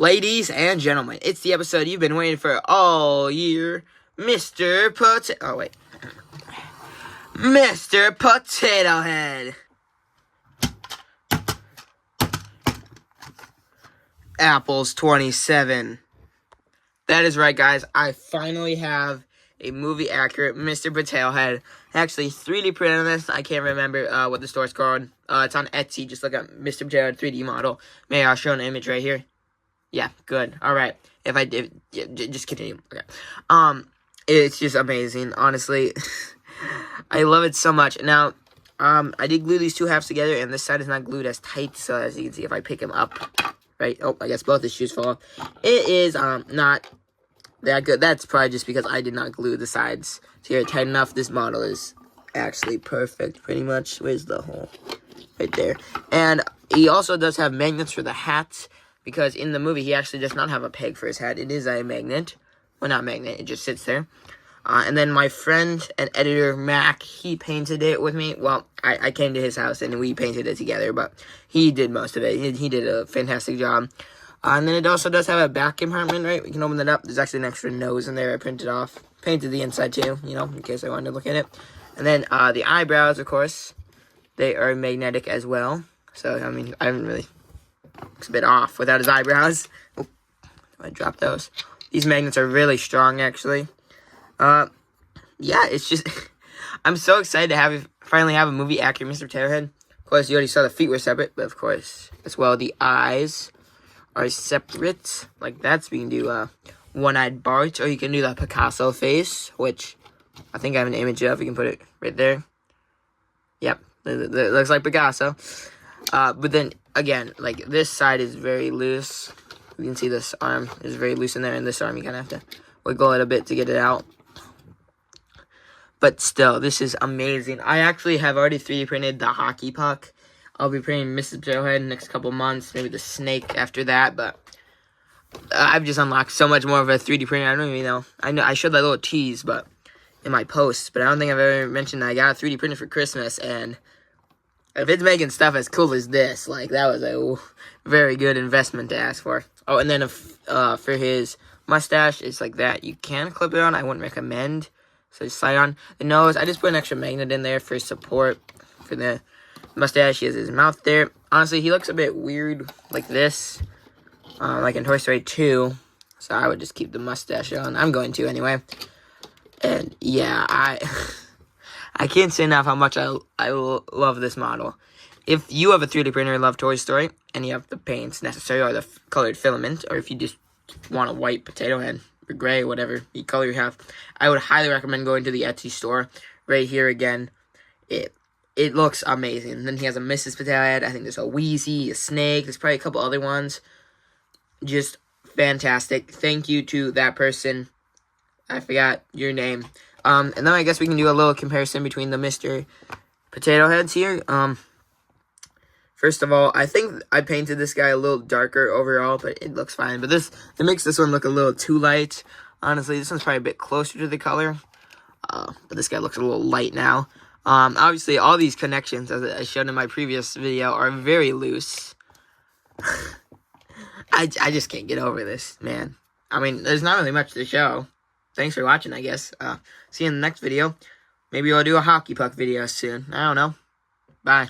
Ladies and gentlemen, it's the episode you've been waiting for all year. Mr. Potato Head. Apples 27. That is right, guys. I finally have a movie-accurate Mr. Potato Head. Actually, 3D printed on this. I can't remember what the store's called. It's on Etsy. Just look up Mr. Potato Head 3D model. May I show an image right here? Yeah, good. All right. If I did, yeah, just continue. Okay. It's just amazing. Honestly, I love it so much. Now, I did glue these two halves together, and this side is not glued as tight. So as you can see, if I pick them up, right? Oh, I guess both the shoes fall off. It is not that good. That's probably just because I did not glue the sides here tight enough. This model is actually perfect, pretty much. Where's the hole? Right there. And he also does have magnets for the hat. Because in the movie, he actually does not have a peg for his hat. It is a magnet. Well, not magnet. It just sits there. And then my friend and editor, Mac, he painted it with me. Well, I came to his house and we painted it together. But he did most of it. He did a fantastic job. And then it also does have a back compartment, right? We can open it up. There's actually an extra nose in there I printed off. Painted the inside too, you know, in case I wanted to look at it. And then the eyebrows, of course, they are magnetic as well. So, I mean, I haven't really... Looks a bit off without his eyebrows. Oh, I dropped those. These magnets are really strong, actually. Yeah, it's just... I'm so excited to finally have a movie-accurate Mr. Potato Head. Of course, you already saw the feet were separate, but of course, as well, the eyes are separate. Like that, so you can do one-eyed Bart, or you can do the Picasso face, which I think I have an image of. You can put it right there. Yep, it looks like Picasso. But then, again, like, this side is very loose. You can see this arm is very loose in there, and this arm you kind of have to wiggle it a bit to get it out. But still, this is amazing. I actually have already 3D printed the hockey puck. I'll be printing Mrs. Potato Head in the next couple months, maybe the snake after that, but I've just unlocked so much more of a 3D printer. I don't even know. I showed that little tease, but in my posts, but I don't think I've ever mentioned that I got a 3D printer for Christmas, and... if it's making stuff as cool as this, like, that was a very good investment to ask for. Oh, and then for his mustache, it's like that. You can clip it on. I wouldn't recommend. So just slide on. The nose, I just put an extra magnet in there for support for the mustache. He has his mouth there. Honestly, he looks a bit weird like this, like in Toy Story 2. So I would just keep the mustache on. I'm going to anyway. And, yeah, I can't say enough how much I love this model. If you have a 3D printer and love Toy Story, and you have the paints necessary, or the colored filament, or if you just want a white potato head, or gray, whatever color you have, I would highly recommend going to the Etsy store. Right here again, it looks amazing. Then he has a Mrs. Potato Head. I think there's a Wheezy, a Snake. There's probably a couple other ones. Just fantastic. Thank you to that person. I forgot your name. And then I guess we can do a little comparison between the Mr. Potato Heads here. First of all, I think I painted this guy a little darker overall, but it looks fine. But it makes this one look a little too light. Honestly, this one's probably a bit closer to the color. But this guy looks a little light now. Obviously, all these connections, as I showed in my previous video, are very loose. I just can't get over this, man. I mean, there's not really much to show. Thanks for watching, I guess. See you in the next video. Maybe I'll do a hockey puck video soon. I don't know. Bye.